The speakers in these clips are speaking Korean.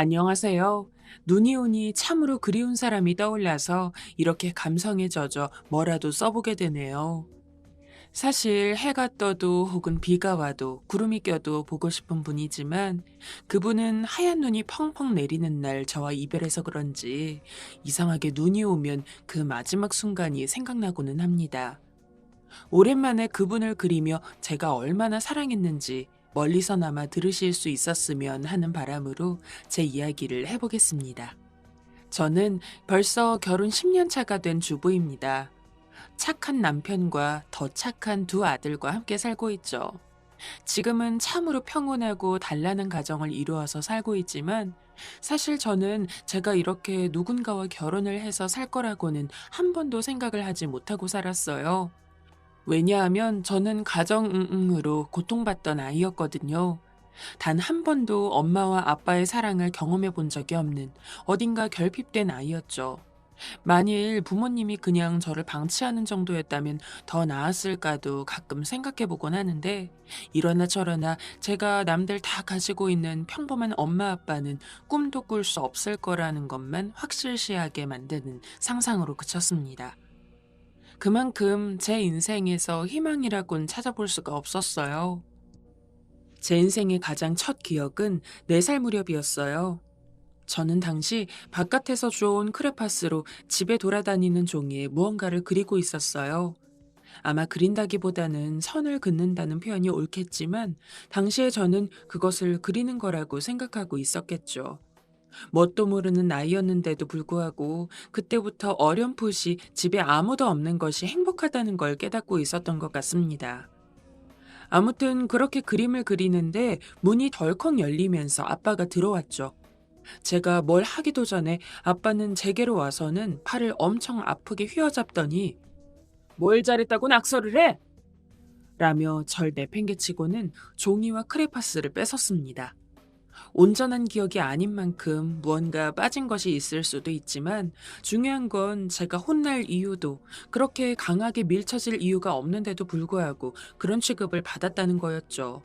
안녕하세요. 눈이 오니 참으로 그리운 사람이 떠올라서 이렇게 감성에 젖어 뭐라도 써보게 되네요. 사실 해가 떠도 혹은 비가 와도 구름이 껴도 보고 싶은 분이지만 그분은 하얀 눈이 펑펑 내리는 날 저와 이별해서 그런지 이상하게 눈이 오면 그 마지막 순간이 생각나고는 합니다. 오랜만에 그분을 그리며 제가 얼마나 사랑했는지 멀리서나마 들으실 수 있었으면 하는 바람으로 제 이야기를 해보겠습니다. 저는 벌써 결혼 10년 차가 된 주부입니다. 착한 남편과 더 착한 두 아들과 함께 살고 있죠. 지금은 참으로 평온하고 단란한 가정을 이루어서 살고 있지만 사실 저는 제가 이렇게 누군가와 결혼을 해서 살 거라고는 한 번도 생각을 하지 못하고 살았어요. 왜냐하면 저는 가정응응으로 고통받던 아이였거든요. 단 한 번도 엄마와 아빠의 사랑을 경험해 본 적이 없는 어딘가 결핍된 아이였죠. 만일 부모님이 그냥 저를 방치하는 정도였다면 더 나았을까도 가끔 생각해 보곤 하는데, 이러나 저러나 제가 남들 다 가지고 있는 평범한 엄마 아빠는 꿈도 꿀 수 없을 거라는 것만 확실시하게 만드는 상상으로 그쳤습니다. 그만큼 제 인생에서 희망이라곤 찾아볼 수가 없었어요. 제 인생의 가장 첫 기억은 4살 무렵이었어요. 저는 당시 바깥에서 주워온 크레파스로 집에 돌아다니는 종이에 무언가를 그리고 있었어요. 아마 그린다기보다는 선을 긋는다는 표현이 옳겠지만, 당시에 저는 그것을 그리는 거라고 생각하고 있었겠죠. 뭣도 모르는 나이였는데도 불구하고 그때부터 어렴풋이 집에 아무도 없는 것이 행복하다는 걸 깨닫고 있었던 것 같습니다. 아무튼 그렇게 그림을 그리는데 문이 덜컥 열리면서 아빠가 들어왔죠. 제가 뭘 하기도 전에 아빠는 제게로 와서는 팔을 엄청 아프게 휘어잡더니 "뭘 잘했다고 낙서를 해?" 라며 절 내팽개치고는 종이와 크레파스를 뺏었습니다. 온전한 기억이 아닌 만큼 무언가 빠진 것이 있을 수도 있지만, 중요한 건 제가 혼날 이유도, 그렇게 강하게 밀쳐질 이유가 없는데도 불구하고 그런 취급을 받았다는 거였죠.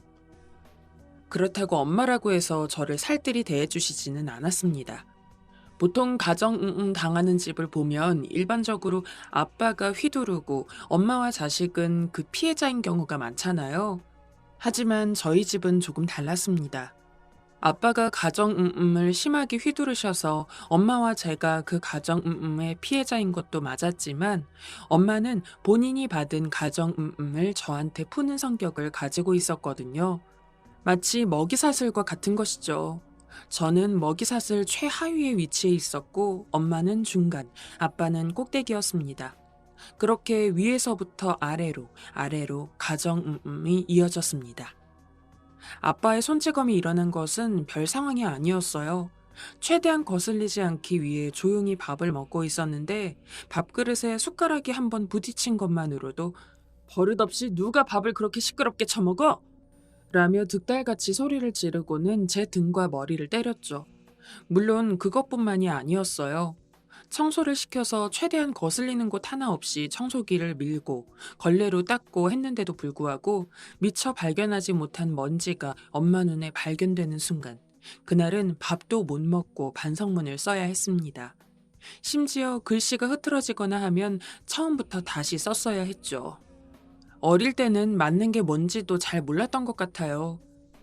그렇다고 엄마라고 해서 저를 살뜰히 대해주시지는 않았습니다. 보통 가정 당하는 집을 보면 일반적으로 아빠가 휘두르고 엄마와 자식은 그 피해자인 경우가 많잖아요. 하지만 저희 집은 조금 달랐습니다. 아빠가 가정을 심하게 휘두르셔서 엄마와 제가 그 가정의 피해자인 것도 맞았지만, 엄마는 본인이 받은 가정을 저한테 푸는 성격을 가지고 있었거든요. 마치 먹이사슬과 같은 것이죠. 저는 먹이사슬 최하위에 위치해 있었고 엄마는 중간, 아빠는 꼭대기였습니다. 그렇게 위에서부터 아래로, 아래로 가정이 이어졌습니다. 아빠의 손찌검이 일어난 것은 별 상황이 아니었어요. 최대한 거슬리지 않기 위해 조용히 밥을 먹고 있었는데, 밥그릇에 숟가락이 한번 부딪힌 것만으로도 "버릇없이 누가 밥을 그렇게 시끄럽게 처먹어?" 라며 득달같이 소리를 지르고는 제 등과 머리를 때렸죠. 물론 그것뿐만이 아니었어요. 청소를 시켜서 최대한 거슬리는 곳 하나 없이 청소기를 밀고 걸레로 닦고 했는데도 불구하고 미처 발견하지 못한 먼지가 엄마 눈에 발견되는 순간, 그날은 밥도 못 먹고 반성문을 써야 했습니다. 심지어 글씨가 흐트러지거나 하면 처음부터 다시 썼어야 했죠. 어릴 때는 맞는 게 뭔지도 잘 몰랐던 것 같아요.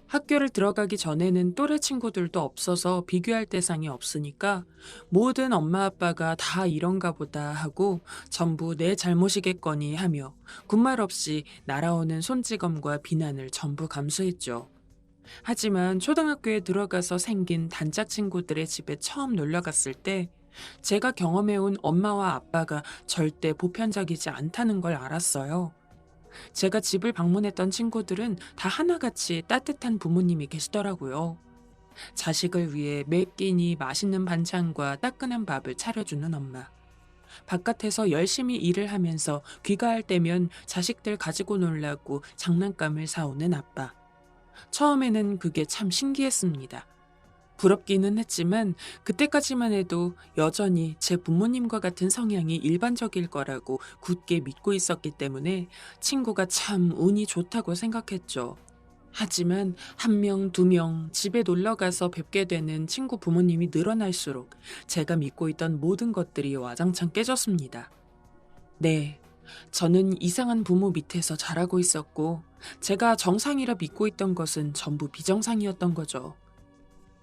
학교를 들어가기 전에는 또래 친구들도 없어서 비교할 대상이 없으니까 모든 엄마 아빠가 다 이런가 보다 하고 전부 내 잘못이겠거니 하며 군말 없이 날아오는 손찌검과 비난을 전부 감수했죠. 하지만 초등학교에 들어가서 생긴 단짝 친구들의 집에 처음 놀러 갔을 때 제가 경험해온 엄마와 아빠가 절대 보편적이지 않다는 걸 알았어요. 제가 집을 방문했던 친구들은 다 하나같이 따뜻한 부모님이 계시더라고요. 자식을 위해 매 끼니 맛있는 반찬과 따끈한 밥을 차려주는 엄마. 바깥에서 열심히 일을 하면서 귀가할 때면 자식들 가지고 놀라고 장난감을 사오는 아빠. 처음에는 그게 참 신기했습니다. 부럽기는 했지만 그때까지만 해도 여전히 제 부모님과 같은 성향이 일반적일 거라고 굳게 믿고 있었기 때문에 친구가 참 운이 좋다고 생각했죠. 하지만 한 명, 두 명 집에 놀러 가서 뵙게 되는 친구 부모님이 늘어날수록 제가 믿고 있던 모든 것들이 와장창 깨졌습니다. 네, 저는 이상한 부모 밑에서 자라고 있었고, 제가 정상이라 믿고 있던 것은 전부 비정상이었던 거죠.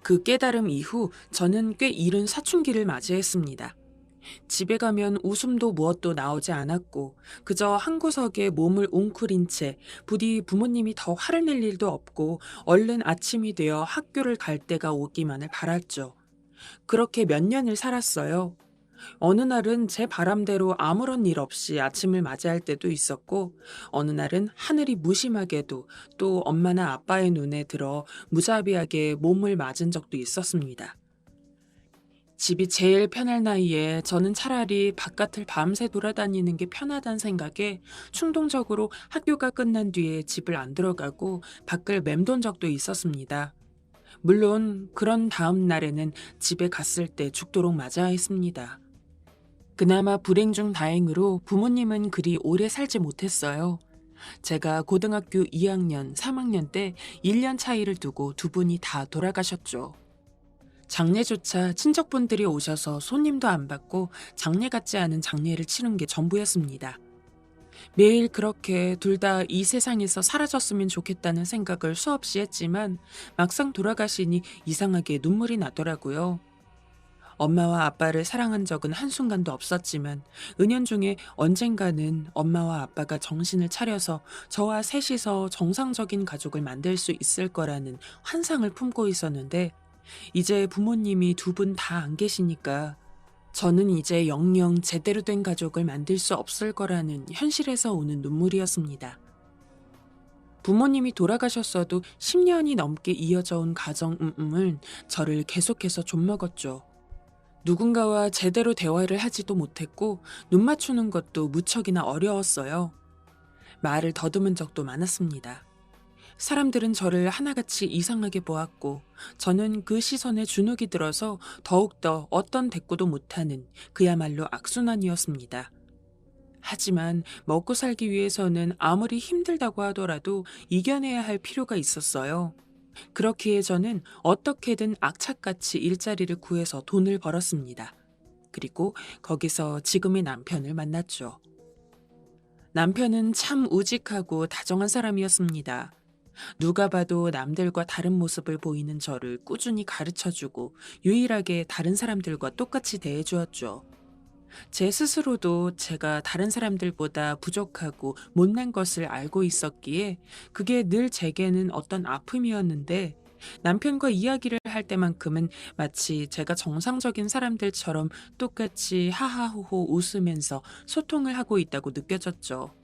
그 깨달음 이후 저는 꽤 이른 사춘기를 맞이했습니다. 집에 가면 웃음도 무엇도 나오지 않았고 그저 한 구석에 몸을 웅크린 채 부디 부모님이 더 화를 낼 일도 없고 얼른 아침이 되어 학교를 갈 때가 오기만을 바랐죠. 그렇게 몇 년을 살았어요. 어느 날은 제 바람대로 아무런 일 없이 아침을 맞이할 때도 있었고, 어느 날은 하늘이 무심하게도 또 엄마나 아빠의 눈에 들어 무자비하게 몸을 맞은 적도 있었습니다. 집이 제일 편할 나이에 저는 차라리 바깥을 밤새 돌아다니는 게 편하다는 생각에 충동적으로 학교가 끝난 뒤에 집을 안 들어가고 밖을 맴돈 적도 있었습니다. 물론 그런 다음 날에는 집에 갔을 때 죽도록 맞아야 했습니다. 그나마 불행 중 다행으로 부모님은 그리 오래 살지 못했어요. 제가 고등학교 2학년, 3학년 때 1년 차이를 두고 두 분이 다 돌아가셨죠. 장례조차 친척분들이 오셔서 손님도 안 받고 장례 같지 않은 장례를 치른 게 전부였습니다. 매일 그렇게 둘 다 이 세상에서 사라졌으면 좋겠다는 생각을 수없이 했지만 막상 돌아가시니 이상하게 눈물이 나더라고요. 엄마와 아빠를 사랑한 적은 한순간도 없었지만 은연중에 언젠가는 엄마와 아빠가 정신을 차려서 저와 셋이서 정상적인 가족을 만들 수 있을 거라는 환상을 품고 있었는데 이제 부모님이 두 분 다 안 계시니까 저는 이제 영영 제대로 된 가족을 만들 수 없을 거라는 현실에서 오는 눈물이었습니다. 부모님이 돌아가셨어도 10년이 넘게 이어져 온 가정은 저를 계속해서 좀먹었죠. 누군가와 제대로 대화를 하지도 못했고 눈 맞추는 것도 무척이나 어려웠어요. 말을 더듬은 적도 많았습니다. 사람들은 저를 하나같이 이상하게 보았고 저는 그 시선에 주눅이 들어서 더욱더 어떤 대꾸도 못하는 그야말로 악순환이었습니다. 하지만 먹고 살기 위해서는 아무리 힘들다고 하더라도 이겨내야 할 필요가 있었어요. 그렇기에 저는 어떻게든 악착같이 일자리를 구해서 돈을 벌었습니다. 그리고 거기서 지금의 남편을 만났죠. 남편은 참 우직하고 다정한 사람이었습니다. 누가 봐도 남들과 다른 모습을 보이는 저를 꾸준히 가르쳐주고 유일하게 다른 사람들과 똑같이 대해주었죠. 제 스스로도 제가 다른 사람들보다 부족하고 못난 것을 알고 있었기에 그게 늘 제게는 어떤 아픔이었는데 남편과 이야기를 할 때만큼은 마치 제가 정상적인 사람들처럼 똑같이 하하호호 웃으면서 소통을 하고 있다고 느껴졌죠.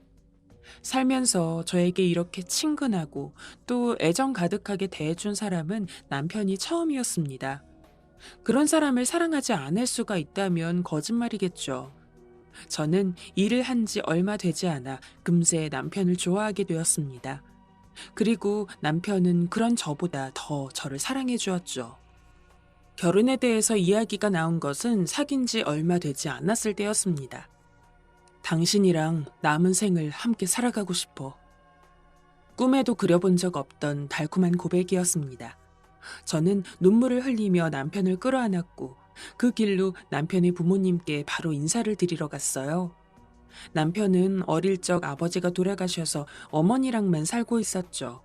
살면서 저에게 이렇게 친근하고 또 애정 가득하게 대해준 사람은 남편이 처음이었습니다. 그런 사람을 사랑하지 않을 수가 있다면 거짓말이겠죠. 저는 일을 한 지 얼마 되지 않아 금세 남편을 좋아하게 되었습니다. 그리고 남편은 그런 저보다 더 저를 사랑해 주었죠. 결혼에 대해서 이야기가 나온 것은 사귄 지 얼마 되지 않았을 때였습니다. 당신이랑 남은 생을 함께 살아가고 싶어. 꿈에도 그려본 적 없던 달콤한 고백이었습니다. 저는 눈물을 흘리며 남편을 끌어안았고 그 길로 남편의 부모님께 바로 인사를 드리러 갔어요. 남편은 어릴 적 아버지가 돌아가셔서 어머니랑만 살고 있었죠.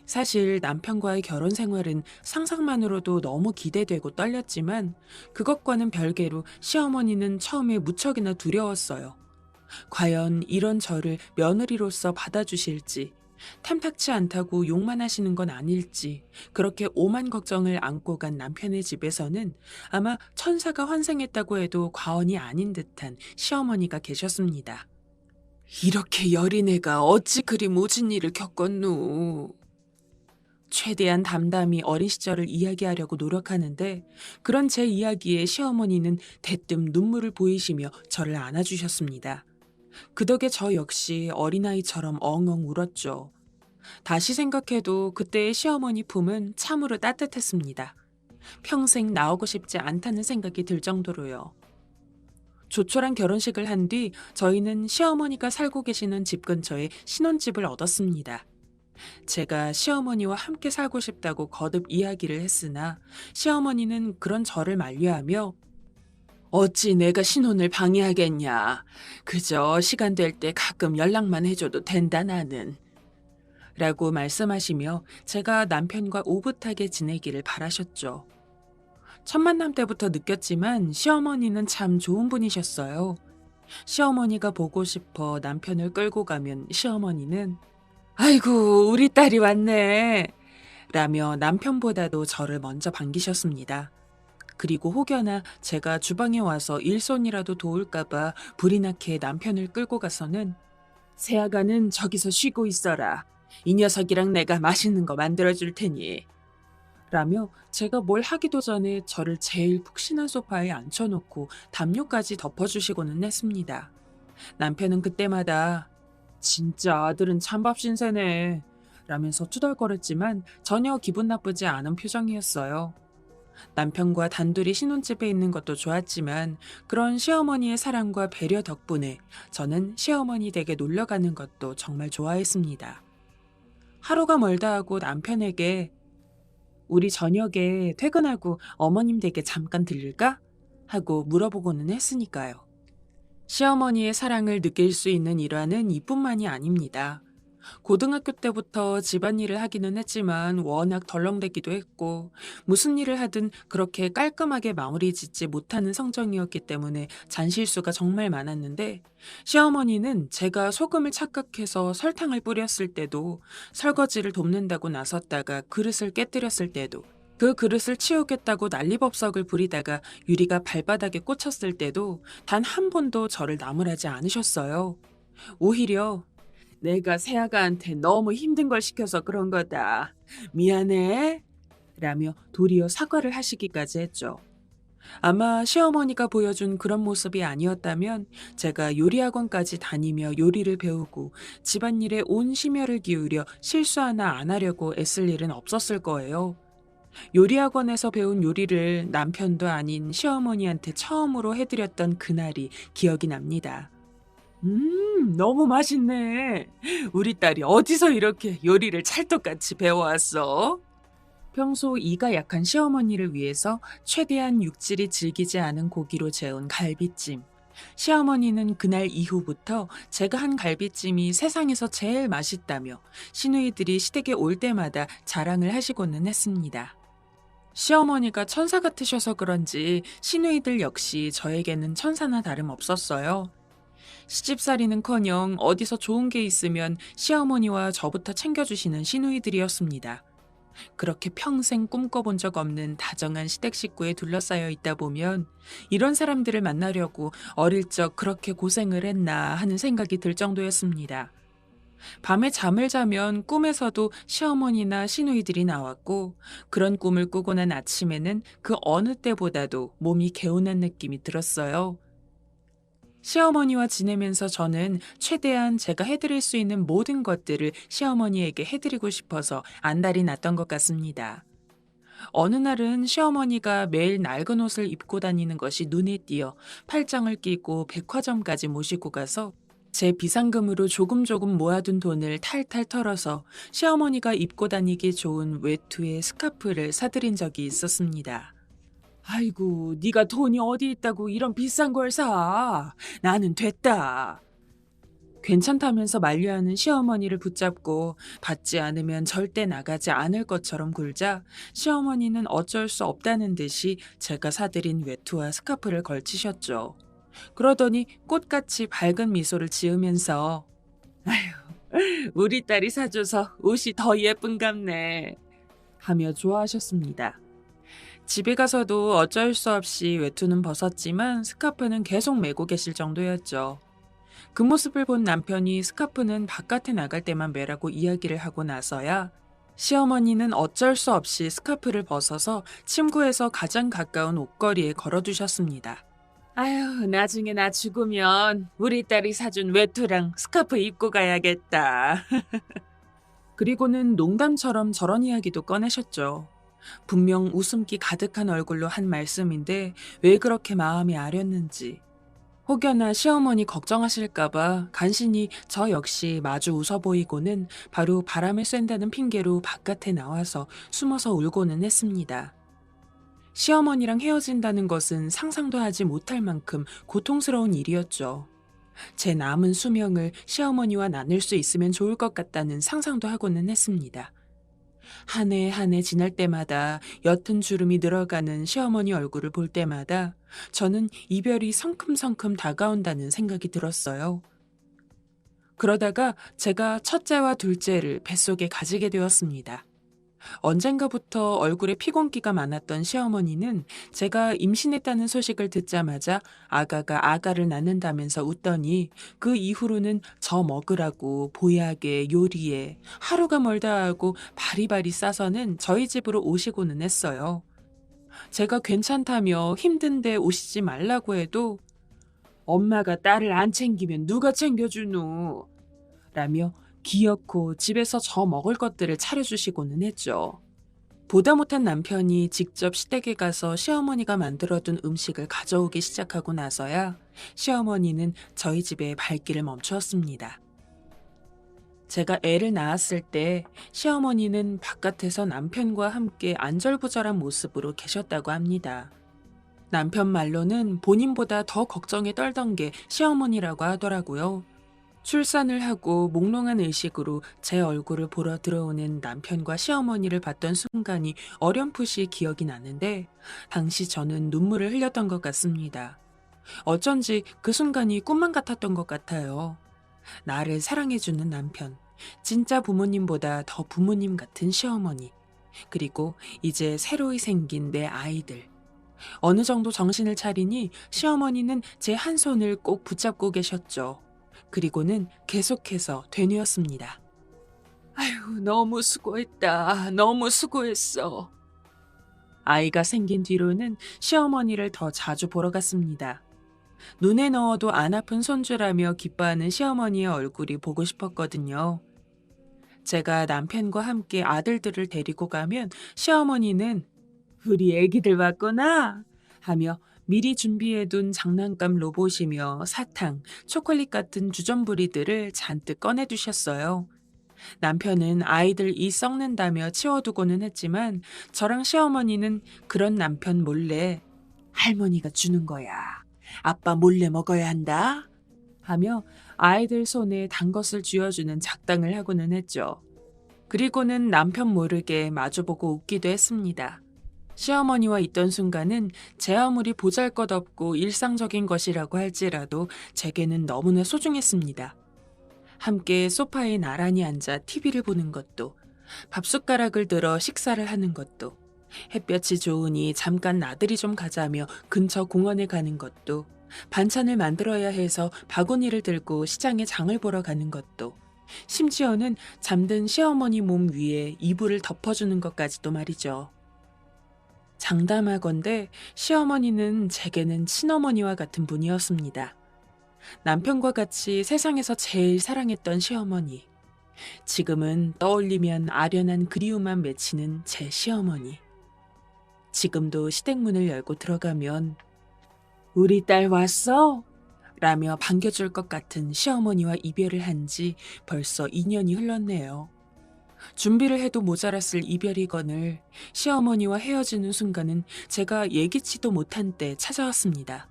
사실 남편과의 결혼 생활은 상상만으로도 너무 기대되고 떨렸지만 그것과는 별개로 시어머니는 처음에 무척이나 두려웠어요. 과연 이런 저를 며느리로서 받아주실지, 탐탁치 않다고 욕만 하시는 건 아닐지 그렇게 오만 걱정을 안고 간 남편의 집에서는 아마 천사가 환생했다고 해도 과언이 아닌 듯한 시어머니가 계셨습니다. 이렇게 여린 애가 어찌 그리 모진 일을 겪었누. 최대한 담담히 어린 시절을 이야기하려고 노력하는데 그런 제 이야기에 시어머니는 대뜸 눈물을 보이시며 저를 안아주셨습니다. 그 덕에 저 역시 어린아이처럼 엉엉 울었죠. 다시 생각해도 그때의 시어머니 품은 참으로 따뜻했습니다. 평생 나오고 싶지 않다는 생각이 들 정도로요. 조촐한 결혼식을 한 뒤 저희는 시어머니가 살고 계시는 집 근처에 신혼집을 얻었습니다. 제가 시어머니와 함께 살고 싶다고 거듭 이야기를 했으나 시어머니는 그런 저를 만류하며 어찌 내가 신혼을 방해하겠냐. 그저 시간 될 때 가끔 연락만 해줘도 된다 나는. 라고 말씀하시며 제가 남편과 오붓하게 지내기를 바라셨죠. 첫 만남 때부터 느꼈지만 시어머니는 참 좋은 분이셨어요. 시어머니가 보고 싶어 남편을 끌고 가면 시어머니는 아이고 우리 딸이 왔네 라며 남편보다도 저를 먼저 반기셨습니다. 그리고 혹여나 제가 주방에 와서 일손이라도 도울까봐 불이 나게 남편을 끌고 가서는 새아가는 저기서 쉬고 있어라. 이 녀석이랑 내가 맛있는 거 만들어줄 테니 라며 제가 뭘 하기도 전에 저를 제일 푹신한 소파에 앉혀놓고 담요까지 덮어주시고는 했습니다. 남편은 그때마다 진짜 아들은 찬밥 신세네 라면서 투덜거렸지만 전혀 기분 나쁘지 않은 표정이었어요. 남편과 단둘이 신혼집에 있는 것도 좋았지만 그런 시어머니의 사랑과 배려 덕분에 저는 시어머니 댁에 놀러가는 것도 정말 좋아했습니다. 하루가 멀다 하고 남편에게 우리 저녁에 퇴근하고 어머님 댁에 잠깐 들릴까? 하고 물어보고는 했으니까요. 시어머니의 사랑을 느낄 수 있는 일화는 이뿐만이 아닙니다. 고등학교 때부터 집안일을 하기는 했지만 워낙 덜렁대기도 했고 무슨 일을 하든 그렇게 깔끔하게 마무리 짓지 못하는 성정이었기 때문에 잔실수가 정말 많았는데 시어머니는 제가 소금을 착각해서 설탕을 뿌렸을 때도 설거지를 돕는다고 나섰다가 그릇을 깨뜨렸을 때도 그 그릇을 치우겠다고 난리법석을 부리다가 유리가 발바닥에 꽂혔을 때도 단 한 번도 저를 나무라지 않으셨어요. 오히려 내가 새아가한테 너무 힘든 걸 시켜서 그런 거다. 미안해. 라며 도리어 사과를 하시기까지 했죠. 아마 시어머니가 보여준 그런 모습이 아니었다면 제가 요리학원까지 다니며 요리를 배우고 집안일에 온 심혈을 기울여 실수 하나 안 하려고 애쓸 일은 없었을 거예요. 요리학원에서 배운 요리를 남편도 아닌 시어머니한테 처음으로 해드렸던 그날이 기억이 납니다. 너무 맛있네. 우리 딸이 어디서 이렇게 요리를 찰떡같이 배워왔어? 평소 이가 약한 시어머니를 위해서 최대한 육질이 질기지 않은 고기로 재운 갈비찜. 시어머니는 그날 이후부터 제가 한 갈비찜이 세상에서 제일 맛있다며 시누이들이 시댁에 올 때마다 자랑을 하시고는 했습니다. 시어머니가 천사 같으셔서 그런지 시누이들 역시 저에게는 천사나 다름없었어요. 시집살이는커녕 어디서 좋은 게 있으면 시어머니와 저부터 챙겨주시는 시누이들이었습니다. 그렇게 평생 꿈꿔본 적 없는 다정한 시댁 식구에 둘러싸여 있다 보면 이런 사람들을 만나려고 어릴 적 그렇게 고생을 했나 하는 생각이 들 정도였습니다. 밤에 잠을 자면 꿈에서도 시어머니나 시누이들이 나왔고 그런 꿈을 꾸고 난 아침에는 그 어느 때보다도 몸이 개운한 느낌이 들었어요. 시어머니와 지내면서 저는 최대한 제가 해드릴 수 있는 모든 것들을 시어머니에게 해드리고 싶어서 안달이 났던 것 같습니다. 어느 날은 시어머니가 매일 낡은 옷을 입고 다니는 것이 눈에 띄어 팔짱을 끼고 백화점까지 모시고 가서 제 비상금으로 조금 모아둔 돈을 탈탈 털어서 시어머니가 입고 다니기 좋은 외투의 스카프를 사드린 적이 있었습니다. 아이고, 네가 돈이 어디 있다고 이런 비싼 걸 사. 나는 됐다. 괜찮다면서 만류하는 시어머니를 붙잡고 받지 않으면 절대 나가지 않을 것처럼 굴자 시어머니는 어쩔 수 없다는 듯이 제가 사드린 외투와 스카프를 걸치셨죠. 그러더니 꽃같이 밝은 미소를 지으면서 아휴, 우리 딸이 사줘서 옷이 더 예쁜갑네 하며 좋아하셨습니다. 집에 가서도 어쩔 수 없이 외투는 벗었지만 스카프는 계속 메고 계실 정도였죠. 그 모습을 본 남편이 스카프는 바깥에 나갈 때만 매라고 이야기를 하고 나서야 시어머니는 어쩔 수 없이 스카프를 벗어서 침구에서 가장 가까운 옷걸이에 걸어두셨습니다. 아유, 나중에 나 죽으면 우리 딸이 사준 외투랑 스카프 입고 가야겠다. 그리고는 농담처럼 저런 이야기도 꺼내셨죠. 분명 웃음기 가득한 얼굴로 한 말씀인데 왜 그렇게 마음이 아렸는지. 혹여나 시어머니 걱정하실까봐 간신히 저 역시 마주 웃어 보이고는 바로 바람을 쐰다는 핑계로 바깥에 나와서 숨어서 울고는 했습니다. 시어머니랑 헤어진다는 것은 상상도 하지 못할 만큼 고통스러운 일이었죠. 제 남은 수명을 시어머니와 나눌 수 있으면 좋을 것 같다는 상상도 하고는 했습니다. 한 해 한 해 지날 때마다 옅은 주름이 늘어가는 시어머니 얼굴을 볼 때마다 저는 이별이 성큼성큼 다가온다는 생각이 들었어요. 그러다가 제가 첫째와 둘째를 뱃속에 가지게 되었습니다. 언젠가부터 얼굴에 피곤기가 많았던 시어머니는 제가 임신했다는 소식을 듣자마자 아가가 아가를 낳는다면서 웃더니 그 이후로는 저 먹으라고 보약에 요리에 하루가 멀다 하고 바리바리 싸서는 저희 집으로 오시고는 했어요. 제가 괜찮다며 힘든데 오시지 말라고 해도 엄마가 딸을 안 챙기면 누가 챙겨주노? 라며 기어코 집에서 저 먹을 것들을 차려주시고는 했죠. 보다 못한 남편이 직접 시댁에 가서 시어머니가 만들어둔 음식을 가져오기 시작하고 나서야 시어머니는 저희 집에 발길을 멈추었습니다. 제가 애를 낳았을 때 시어머니는 바깥에서 남편과 함께 안절부절한 모습으로 계셨다고 합니다. 남편 말로는 본인보다 더 걱정에 떨던 게 시어머니라고 하더라고요. 출산을 하고 몽롱한 의식으로 제 얼굴을 보러 들어오는 남편과 시어머니를 봤던 순간이 어렴풋이 기억이 나는데 당시 저는 눈물을 흘렸던 것 같습니다. 어쩐지 그 순간이 꿈만 같았던 것 같아요. 나를 사랑해주는 남편, 진짜 부모님보다 더 부모님 같은 시어머니, 그리고 이제 새로이 생긴 내 아이들. 어느 정도 정신을 차리니 시어머니는 제 한 손을 꼭 붙잡고 계셨죠. 그리고는 계속해서 되뇌었습니다. 아휴, 너무 수고했다. 너무 수고했어. 아이가 생긴 뒤로는 시어머니를 더 자주 보러 갔습니다. 눈에 넣어도 안 아픈 손주라며 기뻐하는 시어머니의 얼굴이 보고 싶었거든요. 제가 남편과 함께 아들들을 데리고 가면 시어머니는 우리 애기들 왔구나 하며 미리 준비해둔 장난감 로봇이며 사탕, 초콜릿 같은 주전부리들을 잔뜩 꺼내두셨어요. 남편은 아이들 이 썩는다며 치워두고는 했지만 저랑 시어머니는 그런 남편 몰래 할머니가 주는 거야. 아빠 몰래 먹어야 한다. 하며 아이들 손에 단 것을 쥐어주는 작당을 하고는 했죠. 그리고는 남편 모르게 마주보고 웃기도 했습니다. 시어머니와 있던 순간은 제 아무리 보잘것없고 일상적인 것이라고 할지라도 제게는 너무나 소중했습니다. 함께 소파에 나란히 앉아 TV를 보는 것도, 밥숟가락을 들어 식사를 하는 것도, 햇볕이 좋으니 잠깐 나들이 좀 가자며 근처 공원에 가는 것도, 반찬을 만들어야 해서 바구니를 들고 시장에 장을 보러 가는 것도, 심지어는 잠든 시어머니 몸 위에 이불을 덮어주는 것까지도 말이죠. 장담하건대 시어머니는 제게는 친어머니와 같은 분이었습니다. 남편과 같이 세상에서 제일 사랑했던 시어머니. 지금은 떠올리면 아련한 그리움만 맺히는 제 시어머니. 지금도 시댁문을 열고 들어가면 우리 딸 왔어? 라며 반겨줄 것 같은 시어머니와 이별을 한 지 벌써 2년이 흘렀네요. 준비를 해도 모자랐을 이별이건을 시어머니와 헤어지는 순간은 제가 예기치도 못한 때 찾아왔습니다.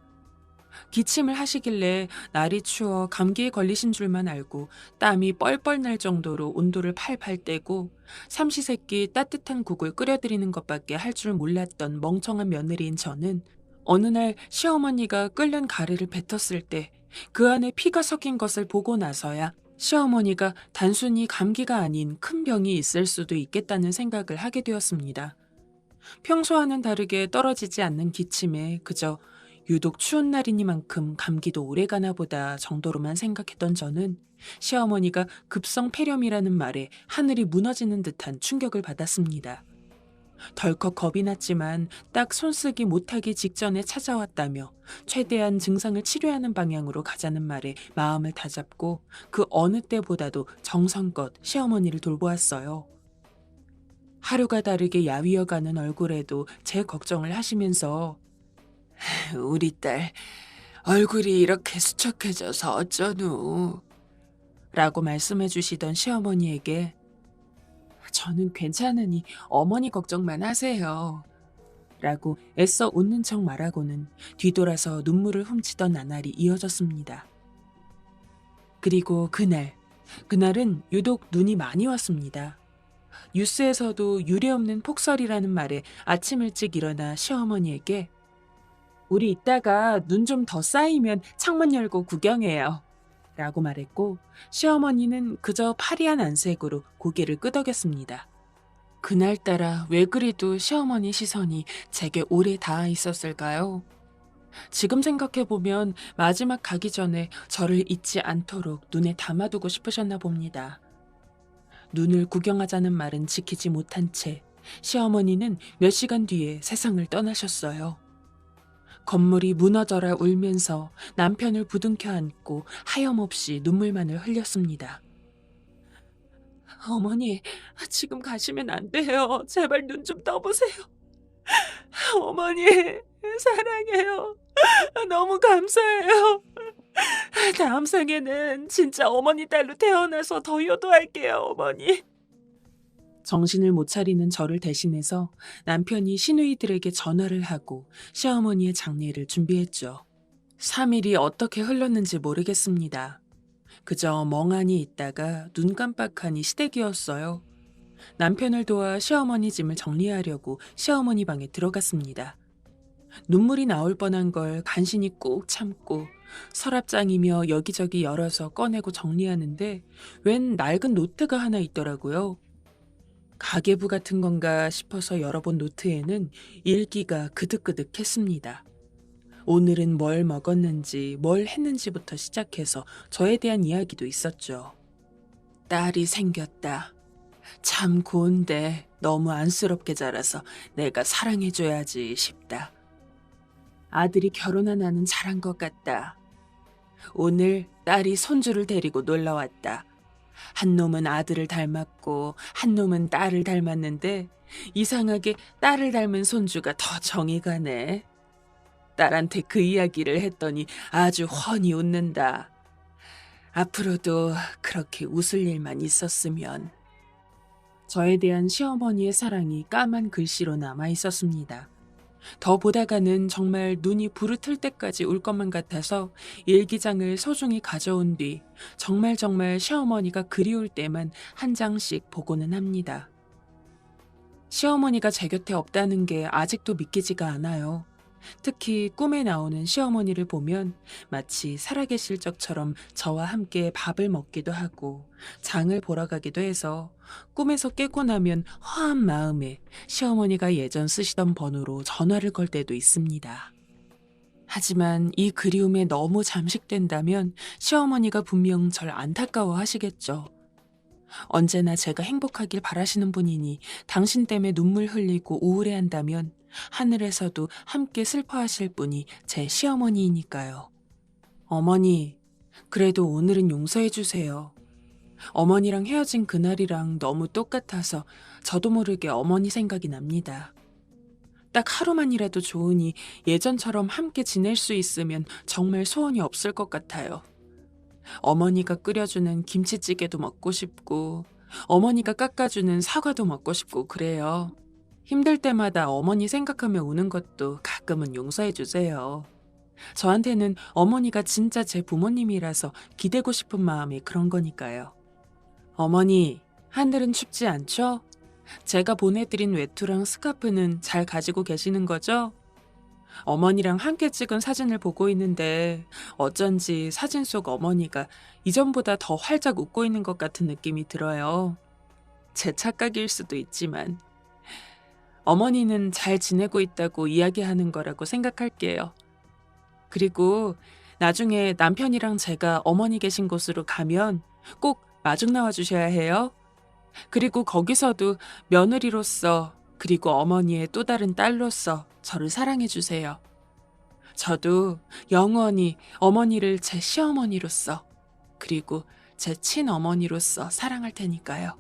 기침을 하시길래 날이 추워 감기에 걸리신 줄만 알고 땀이 뻘뻘 날 정도로 온도를 팔팔 떼고 삼시세끼 따뜻한 국을 끓여드리는 것밖에 할 줄 몰랐던 멍청한 며느리인 저는 어느 날 시어머니가 끓는 가래를 뱉었을 때 그 안에 피가 섞인 것을 보고 나서야 시어머니가 단순히 감기가 아닌 큰 병이 있을 수도 있겠다는 생각을 하게 되었습니다. 평소와는 다르게 떨어지지 않는 기침에 그저 유독 추운 날이니만큼 감기도 오래가나 보다 정도로만 생각했던 저는 시어머니가 급성 폐렴이라는 말에 하늘이 무너지는 듯한 충격을 받았습니다. 덜컥 겁이 났지만 딱 손쓰기 못하기 직전에 찾아왔다며 최대한 증상을 치료하는 방향으로 가자는 말에 마음을 다잡고 그 어느 때보다도 정성껏 시어머니를 돌보았어요. 하루가 다르게 야위어가는 얼굴에도 제 걱정을 하시면서 우리 딸 얼굴이 이렇게 수척해져서 어쩌누? 라고 말씀해 주시던 시어머니에게 저는 괜찮으니 어머니 걱정만 하세요. 라고 애써 웃는 척 말하고는 뒤돌아서 눈물을 훔치던 나날이 이어졌습니다. 그리고 그날은 유독 눈이 많이 왔습니다. 뉴스에서도 유례없는 폭설이라는 말에 아침 일찍 일어나 시어머니에게 우리 이따가 눈 좀 더 쌓이면 창문 열고 구경해요. 라고 말했고 시어머니는 그저 파리한 안색으로 고개를 끄덕였습니다. 그날따라 왜 그리도 시어머니 시선이 제게 오래 닿아 있었을까요? 지금 생각해보면 마지막 가기 전에 저를 잊지 않도록 눈에 담아두고 싶으셨나 봅니다. 눈을 구경하자는 말은 지키지 못한 채 시어머니는 몇 시간 뒤에 세상을 떠나셨어요. 건물이 무너져라 울면서 남편을 부둥켜 안고 하염없이 눈물만을 흘렸습니다. 어머니, 지금 가시면 안 돼요. 제발 눈 좀 떠보세요. 어머니, 사랑해요. 너무 감사해요. 다음 생에는 진짜 어머니 딸로 태어나서 더 효도할게요, 어머니. 정신을 못 차리는 저를 대신해서 남편이 시누이들에게 전화를 하고 시어머니의 장례를 준비했죠. 3일이 어떻게 흘렀는지 모르겠습니다. 그저 멍하니 있다가 눈 깜빡하니 시댁이었어요. 남편을 도와 시어머니 짐을 정리하려고 시어머니 방에 들어갔습니다. 눈물이 나올 뻔한 걸 간신히 꾹 참고 서랍장이며 여기저기 열어서 꺼내고 정리하는데 웬 낡은 노트가 하나 있더라고요. 가계부 같은 건가 싶어서 열어본 노트에는 일기가 그득그득했습니다. 오늘은 뭘 먹었는지 뭘 했는지부터 시작해서 저에 대한 이야기도 있었죠. 딸이 생겼다. 참 고운데 너무 안쓰럽게 자라서 내가 사랑해줘야지 싶다. 아들이 결혼하나는 잘한 것 같다. 오늘 딸이 손주를 데리고 놀러왔다. 한 놈은 아들을 닮았고 한 놈은 딸을 닮았는데 이상하게 딸을 닮은 손주가 더 정이 가네. 딸한테 그 이야기를 했더니 아주 훤히 웃는다. 앞으로도 그렇게 웃을 일만 있었으면. 저에 대한 시어머니의 사랑이 까만 글씨로 남아 있었습니다. 더 보다가는 정말 눈이 부르틀 때까지 울 것만 같아서 일기장을 소중히 가져온 뒤 정말 시어머니가 그리울 때만 한 장씩 보고는 합니다. 시어머니가 제 곁에 없다는 게 아직도 믿기지가 않아요. 특히 꿈에 나오는 시어머니를 보면 마치 살아계실 적처럼 저와 함께 밥을 먹기도 하고 장을 보러 가기도 해서 꿈에서 깨고 나면 허한 마음에 시어머니가 예전 쓰시던 번호로 전화를 걸 때도 있습니다. 하지만 이 그리움에 너무 잠식된다면 시어머니가 분명 절 안타까워 하시겠죠. 언제나 제가 행복하길 바라시는 분이니 당신 때문에 눈물 흘리고 우울해한다면 하늘에서도 함께 슬퍼하실 분이 제 시어머니이니까요. 어머니, 그래도 오늘은 용서해 주세요. 어머니랑 헤어진 그날이랑 너무 똑같아서 저도 모르게 어머니 생각이 납니다. 딱 하루만이라도 좋으니 예전처럼 함께 지낼 수 있으면 정말 소원이 없을 것 같아요. 어머니가 끓여주는 김치찌개도 먹고 싶고 어머니가 깎아주는 사과도 먹고 싶고 그래요. 힘들 때마다 어머니 생각하며 우는 것도 가끔은 용서해 주세요. 저한테는 어머니가 진짜 제 부모님이라서 기대고 싶은 마음이 그런 거니까요. 어머니, 하늘은 춥지 않죠? 제가 보내드린 외투랑 스카프는 잘 가지고 계시는 거죠? 어머니랑 함께 찍은 사진을 보고 있는데 어쩐지 사진 속 어머니가 이전보다 더 활짝 웃고 있는 것 같은 느낌이 들어요. 제 착각일 수도 있지만 어머니는 잘 지내고 있다고 이야기하는 거라고 생각할게요. 그리고 나중에 남편이랑 제가 어머니 계신 곳으로 가면 꼭 마중 나와 주셔야 해요. 그리고 거기서도 며느리로서 그리고 어머니의 또 다른 딸로서 저를 사랑해 주세요. 저도 영원히 어머니를 제 시어머니로서 그리고 제 친어머니로서 사랑할 테니까요.